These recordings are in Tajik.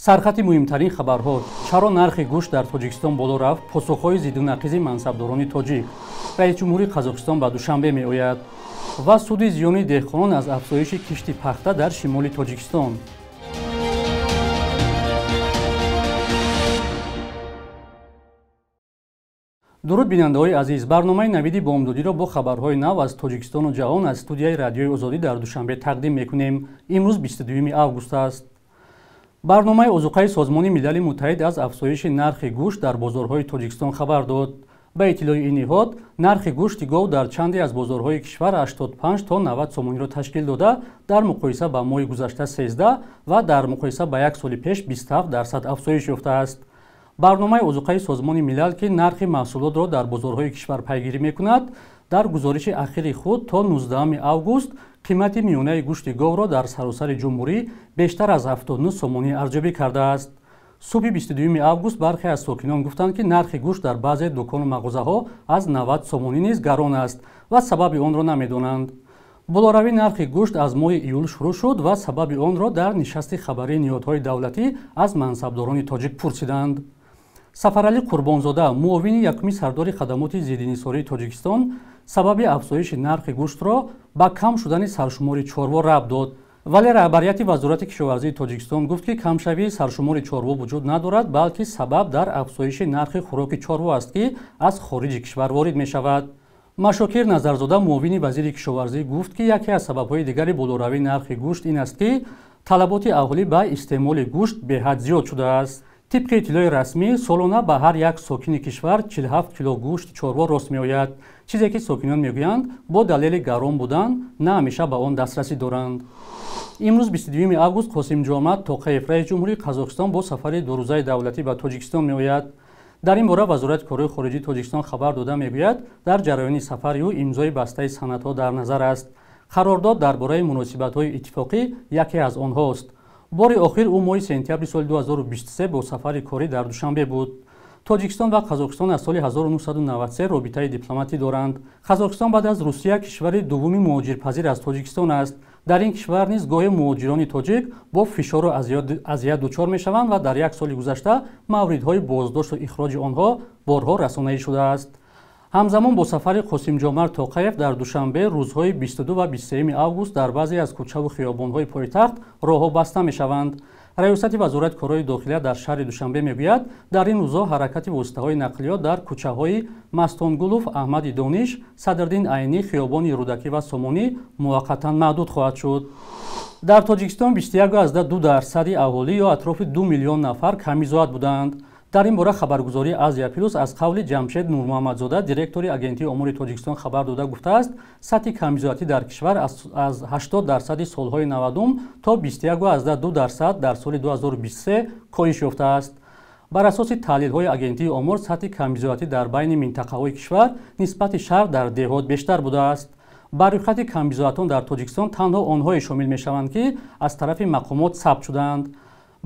сархати муҳимтарин хабарҳо. Чаро нархи гӯшт дар Тоҷикистон боло рафт? Посухҳои зиддунақизи мансабдорони тоҷик. Раиси ҷумҳури Қазоқистон ба Душанбе меояд. Ва суди зиёни деҳқонон аз афзоиши кишти пахта дар шимоли Тоҷикистон. дуруд бинандаҳои азиз, барномаи навиди бомдодиро бо хабарҳои нав аз Тоҷикистону ҷаҳон аз студияи радиои Озодӣ дар Душанбе тақдим мекунем. Имрӯз 22 август аст. барномаи озуқаи Созмони Милали Муттаҳид аз афзоиши нархи гӯшт дар бозорҳои Тоҷикистон хабар дод. ба иттилои ин ниҳод, нархи гӯшти гов дар чанде аз бозорҳои кишвар 85 то 90 сомониро ташкил дода, дар муқоиса ба моҳи гузашта 13 ва дар муқоиса ба як соли пеш 27% афзоиш ёфтааст. барномаи озуқаи Созмони Милал ки нархи маҳсулотро дар бозорҳои кишвар пайгирӣ мекунад, дар гузориши ахири худ то 19 август қимати миёнаи гӯшти говро дар саросари ҷумҳурӣ бештар аз 79 сомонӣ арзёбӣ кардааст. субҳи 22 август бархе аз сокинон гуфтанд, ки нархи гӯшт дар баъзе дукону мағозаҳо аз 90 сомонӣ низ гарон аст ва сабаби онро намедонанд. болоравии нархи гӯшт аз моҳи июл шурӯъ шуд ва сабаби онро дар нишасти хабарии ниҳодҳои давлатӣ аз мансабдорони тоҷик пурсиданд. Сафаралӣ Қурбонзода, муовини якуми сардори хадамоти зиддинисории Тоҷикистон, сабаби афзоиши нархи гӯштро ба кам шудани саршумори чорво рабт дод. вале раҳбарияти вазорати кишоварзии Тоҷикистон гуфт, ки камшавии саршумори чорво вуҷуд надорад, балки сабаб дар афзоиши нархи хӯроки чорво аст, ки аз хориҷи кишвар ворид мешавад. Машокир Назарзода, муовини вазири кишоварзӣ гуфт, ки яке аз сабабҳои дигари болоравии нархи гӯшт ин аст, ки талаботи аҳолӣ ба истеъмоли гӯшт беҳад зиёд шудааст. тибқи иттилои расмӣ, солона ба ҳар як сокини кишвар 47 кило гӯшти чорво рост меояд, чизе ки сокинон мегӯянд бо далели гарон будан на ҳамеша ба он дастрасӣ доранд. имрӯз 22 август Қосимҷомад Тоқаев, раиси ҷумҳури Қазоқистон, бо сафари дурӯзаи давлатӣ ба Тоҷикистон меояд. дар ин бора вазорати корҳои хориҷии Тоҷикистон хабар дода мегӯяд, дар ҷараёни сафари ӯ имзои бастаи санадҳо дар назар аст. қарордод дар бораи муносибатҳои иттифоқӣ яке аз онҳост. бори охир ӯ моҳи сентябри соли 2023 бо сафари корӣ дар Душанбе буд. Тоҷикистон ва Қазоқистон аз соли 1993 робитаи дипломатӣ доранд. Қазоқистон баъд аз Русия кишвари дуввуми муҳоҷирпазир аз Тоҷикистон аст. дар ин кишвар низ гоҳе муҳоҷирони тоҷик бо фишору азият дучор мешаванд ва дар як соли гузашта мавридҳои боздошту ихроҷи онҳо борҳо расонаӣ шудааст. ҳамзамон бо сафари Қосимҷомад Тоқаев дар Душанбе рӯзҳои 22 ва 23 август дар баъзе аз кӯчаву хиёбонҳои пойтахт роҳҳо баста мешаванд. раёсати вазорати корҳои дохилия дар шаҳри Душанбе мегӯяд, дар ин рӯзҳо ҳаракати воситаҳои нақлиёт дар кӯчаҳои Мастонгулов, Аҳмади Дониш, Садриддин Айнӣ, хиёбони Рӯдакӣ ва Сомонӣ муваққатан маҳдуд хоҳад шуд. дар Тоҷикистон 21.2% аҳолӣ ё атрофи 2 миллион нафар камизоат буданд. дар ин бора хабаргузории Азия Плюс аз қавли Ҷамшед Нурмуҳаммадзода, директори агентии омури Тоҷикистон хабар дода гуфтааст, сатҳи камизоатӣ дар кишвар аз 80% солҳои 90 то 21.2% дар соли 2023 коҳиш ёфтааст. бар асоси таҳлилҳои агентии омур, сатҳи камизоатӣ дар байни минтақаҳои кишвар нисбати шаҳр дар деҳот бештар будааст. ба рӯйхати камизоатон дар Тоҷикистон танҳо онҳое шомил мешаванд, ки аз тарафи мақомот сабт шудаанд.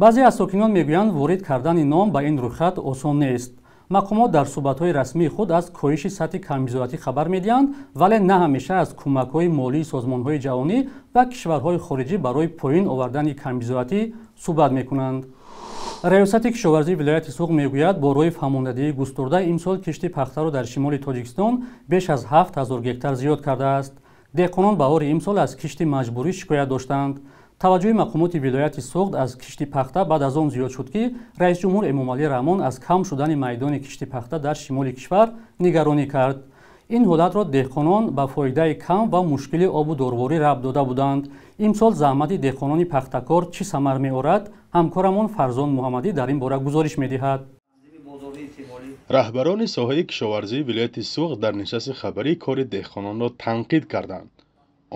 баъзе аз сокинон мегӯянд, ворид кардани ном ба ин рӯйхат осон нест. мақомот дар суҳбатҳои расмии худ аз коҳиши сатҳи камизоатӣ хабар медиҳанд, вале на ҳамеша аз кӯмакҳои молии созмонҳои ҷаҳонӣ ва кишварҳои хориҷӣ барои поин овардани камизоатӣ суҳбат мекунанд. раёсати кишоварзии вилояти Суғд мегӯяд, бо роҳи фаҳмондадии густурда имсол кишти пахтаро дар шимоли Тоҷикистон беш аз 7000 гектар зиёд кардааст. деҳқонон баҳори имсол аз кишти маҷбурӣ шикоят доштанд. таваҷҷӯҳи мақомоти вилояти Суғд аз кишти пахта баъд аз он зиёд шуд, ки раиси ҷумҳур Эмомалӣ Раҳмон аз кам шудани майдони кишти пахта дар шимоли кишвар нигаронӣ кард. ин ҳолатро деҳқонон ба фоидаи кам ва мушкили обу дорворӣ рабт дода буданд. имсол заҳмати деҳқонони пахтакор чӣ самар меорад? ҳамкорамон Фарзон Муҳаммадӣ дар ин бора гузориш медиҳад. раҳбарони соҳаи кишоварзии вилояти Суғд дар нишасти хабарӣ кори деҳқононро танқид карданд.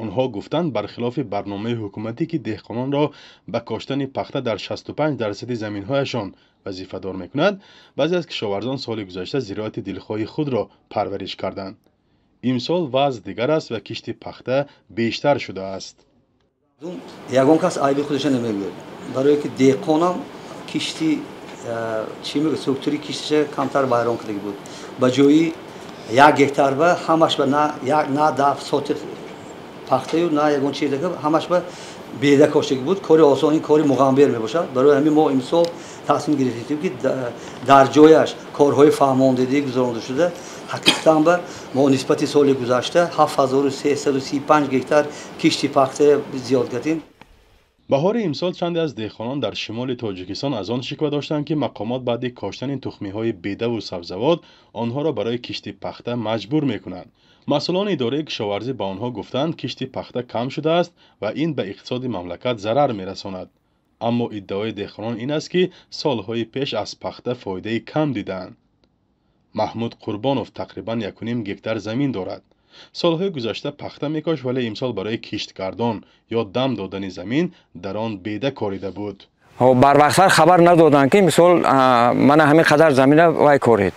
онҳо гуфтанд, бархилофи барномаи ҳукуматӣ, ки деҳқононро ба коштани пахта дар 65% заминҳояшон вазифадор мекунад, баъзе аз кишоварзон соли гузашта зироати дилхоҳи худро парвариш карданд. имсол вазъ дигар аст ва кишти пахта бештар шудааст. ягон кас айби худаш намегӯяд, барое ки деҳқонам кишти сӯктури киштиша камтар вайрон кардагӣ буд. ба ҷои 1 гектар ба ҳамаш ба на 10 сотих пахтаю на ягон чиз дага ҳамаш ба بیده کشته بود کار آسانی کار مغامر میباشد. برای همین ما امسال تصمیم گرفتیم که در جایش کارهای فرماندهی گذرانده شده. حقیقتا ما نسبت سال گذشته 7335 هکتار کشتی پخته زیاد کردیم. بهار امسال چند از دهقانان در شمال تاجیکستان از آن شکوه داشتند که مقامات بعد کاشتن تخمی‌های بیده و سبزوات آنها را برای کشتی پخته مجبور می‌کنند. مسئولان اداره کشاورزی به آنها گفتند کشتی پخته کم شده است و این به اقتصاد مملکت ضرر می‌رساند. اما ادعای دهقانان این است که سالهای پیش از پخته فایده کم دیدند. محمود قربانوف تقریباً 1.5 هکتار زمین دارد. سالهای گذشته پخته میکاش ولی امسال برای کشتکردان یا دم دادن زمین در آن بیده کاریده بود. بر وقت خبر ندادند که مثال من همین قدر زمین وای کارید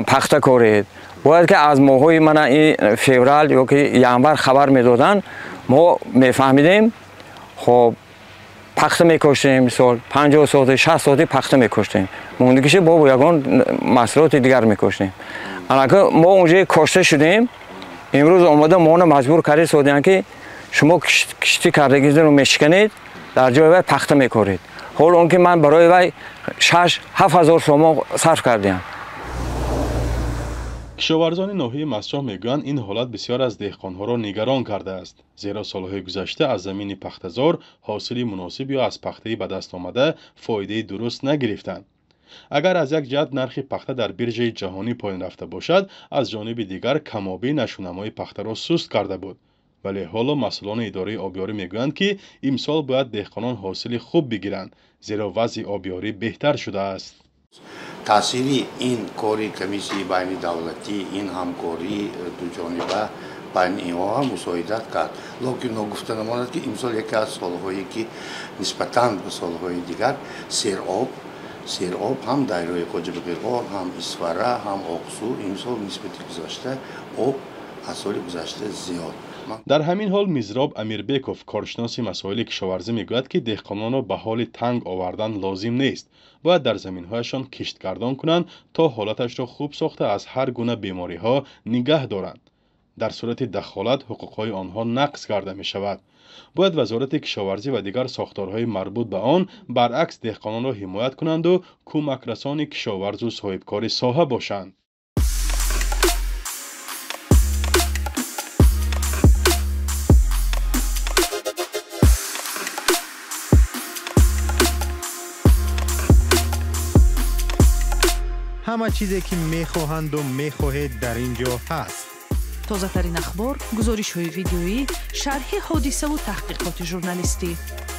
پخته کارید. باید که از ماهای من این فوریه یا که ینور خبر میدادن ما میفهمیدیم. خب پخته میکشتیم مثال 50 ساعت 60 ساعت پخته میکشتیم. موندگیش با یگان مسئولات دیگر میکشتیم. الان ما اونجا کشته شدیم. امروز اومده ما مجبور کردید سعودیان که شما کشتی کردگی رو میشکنید در جای وای پخته میکارید. حال اون که من برای وای 6-7 هزار تومان صرف کردیم. کشاورزان ناحیه مسجح میگویند این حالت بسیار از دهقانها را نگران کرده است، زیرا سالهای گذشته از زمین پخته‌زار حاصلی مناسب یا از پخته به دست آمده فایده درست نگرفتند. اگر از یک جهت نرخ پخته در بیرژه جهانی پایین رفته باشد، از جانب دیگر کمابی نشونمای پخته را سست کرده بود. ولی حالا مسئولان اداره آبیاری میگویند که امسال باید دهقانان حاصل خوب بگیرند، زیرا وضع آبیاری بهتر شده است. تأثیری این کاری کمیسی بین دولتی این همکاری دو جانبه بین اینها هم مساعدت کرد. لیکن گفتن ماند که امسال یکی از سالهایی که نسبتاً به سالهای دیگر سیرآب هم دایره قاجبقیقار هم اسفره هم اقصو امسال نسبت گذشته آب از سال گذشته زیاد. در همین حال میزراب امیربیکوف کارشناس مسائل کشاورزی میگوید که دهقانان را به حال تنگ آوردن لازم نیست. باید در زمین‌هایشان کشتکردان کنند تا حالتش را خوب ساخته از هر گونه بیماری‌ها نگه دارند. در صورت دخالت حقوق‌های آنها نقض کرده می‌شود. باید وزارت کشاورزی و دیگر ساختارهای مربوط به آن برعکس دهقانان را حمایت کنند و کمک رسان کشاورز و صاحبکار ساحه باشند. همه چیزی که میخواهند و میخواهید در اینجا هست. تازه ترین اخبار، گزارش های ویدیویی، شرح حادثه و تحقیقات ژورنالیستی.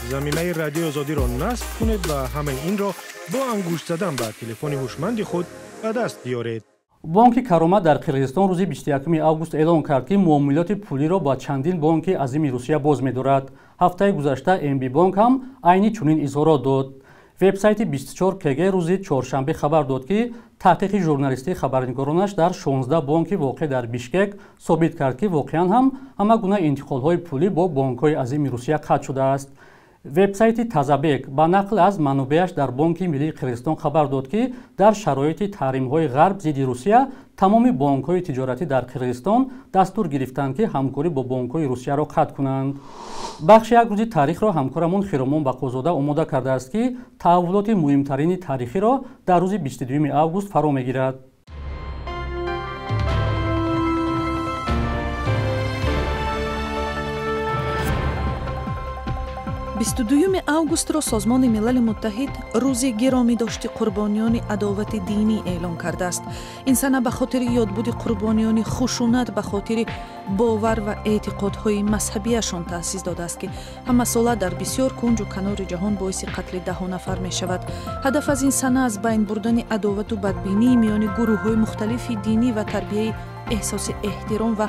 زمینه رادیو آزادی را نصب کنید و همه این را با انگشت زدن به تلفن هوشمند خود به دست بیارید. بانک کرامت در قرغیزستان روز 21 آگوست اعلام کرد که معاملات پولی را با چندین بانک عظیم روسیه باز می‌دارد. هفته گذشته ام بی بانک هم عینی چنین اظهارات داد. وبسایت 24 کگ روز چهارشنبه خبر داد که تحقیق ژورنالیستی خبرنگارانش در 16 بانک واقع در بیشکک ثابت کرد که واقعا هم همه گونه انتقال‌های پولی با بانک‌های عظیم روسیه قطع شده است. وبسایت تازابک با نقل از منابعش در بانک ملی قرغیزستان خبر داد که در شرایط تحریم‌های غرب ضد روسیه تمام بانک‌های تجارتی در قرغیزستان دستور گرفتند که همکاری با بانک‌های روسیه را قطع کنند. بخش یک روز تاریخ را همکارمون خیرامون بقوزاده آماده کرده است که تحولات مهمترین تاریخی را در روز 22 آگوست فرا می‌گیرد. 22 августро Созмони Милали Муттаҳид рӯзи гиромидошти қурбониёни адовати динӣ эълон кардааст. Ин сана ба хотири ёдбуди қурбониёни хушунат ба хотири бовар ва эътиқодҳои мазҳабияшон таъсис додааст, ки ҳамасола дар бисёр кунҷу канори ҷаҳон боиси қатли даҳу нафар мешавад. Ҳадаф аз ин сана аз байн бурдани адовату бадбинии миёни гурӯҳҳои мухталифи динӣ ва тарбияи эҳсоси эҳтиром ва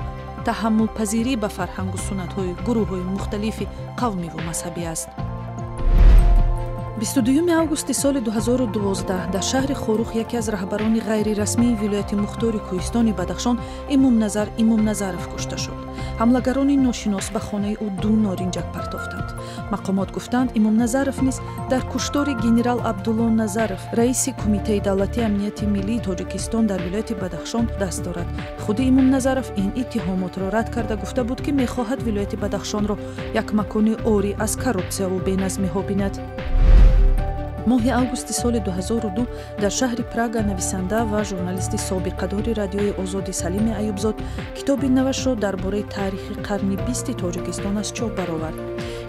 таҳаммулпазирӣ ба фарҳангу суннатҳои гурӯҳҳои мухталифи қавмиву мазҳабӣ аст. 22 августи соли 2012 дар шаҳри Хорух яке аз раҳбарони ғайрирасмии вилояти мухтори Кӯҳистони Бадахшон Имомназаров кушта шуд. ҳамлагарони ношинос ба хонаи ӯ ду норинҷак партофтанд. мақомот гуфтанд Имомназаров низ дар куштори генерал Абдулло Назаров, раиси кумитаи давлатии амнияти миллии Тоҷикистон дар вилояти Бадахшон даст дорад. худи Имомназаров ин иттиҳомотро рад карда гуфта буд ки мехоҳад вилояти Бадахшонро як макони ори аз коррупсияву беназмиҳо бинад. моҳи августи соли 2002 дар шаҳри Прага нависанда ва журналисти собиқадори радиои озодӣ Салими Аюбзод китоби навашро дар бораи таърихи қарни 20 Тоҷикистон аз чоп баровард.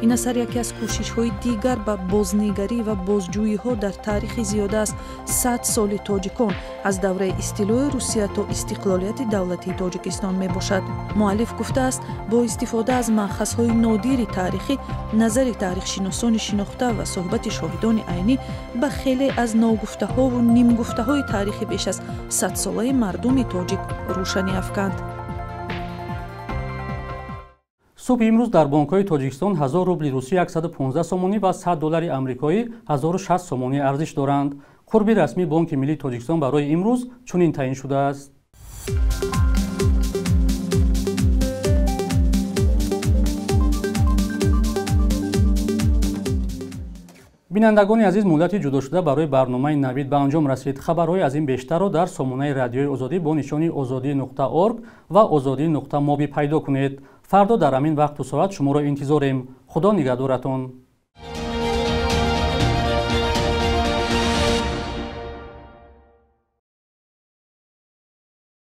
ин асар яке аз кӯшишҳои дигар ба бознигарӣ ва бозҷӯйиҳо дар таърихи зиёда аз 100 соли тоҷикон аз давраи истилои Русия то истиқлолияти давлатии Тоҷикистон мебошад. муаллиф гуфтааст бо истифода аз маъхазҳои нодири таърихӣ, назари таърихшиносони шинохта ва суҳбати шоҳидони айнӣ ба хеле аз ногуфтаҳову нимгуфтаҳои таърихи беш аз 100-солаи мардуми тоҷик рӯшанӣ афканд. субҳи имрӯз дар бонкҳои Тоҷикистон 1000 рубли русӣ 115 сомонӣ ва 100 доллари амрикоӣ 1060 сомонӣ арзиш доранд. қурби расмии Бонки Миллии Тоҷикистон барои имрӯз чунин таъин шудааст. бинандагони азиз, муддати ҷудошуда барои барномаи навид ба анҷом расид. хабарҳои аз ин бештарро дар сомонаи радиои озодӣ бо нишони озодӣ.орг ва озодӣ.моби пайдо кунед. фардо дар ҳамин вақту соат шуморо интизорем. худо нигаҳдоратон.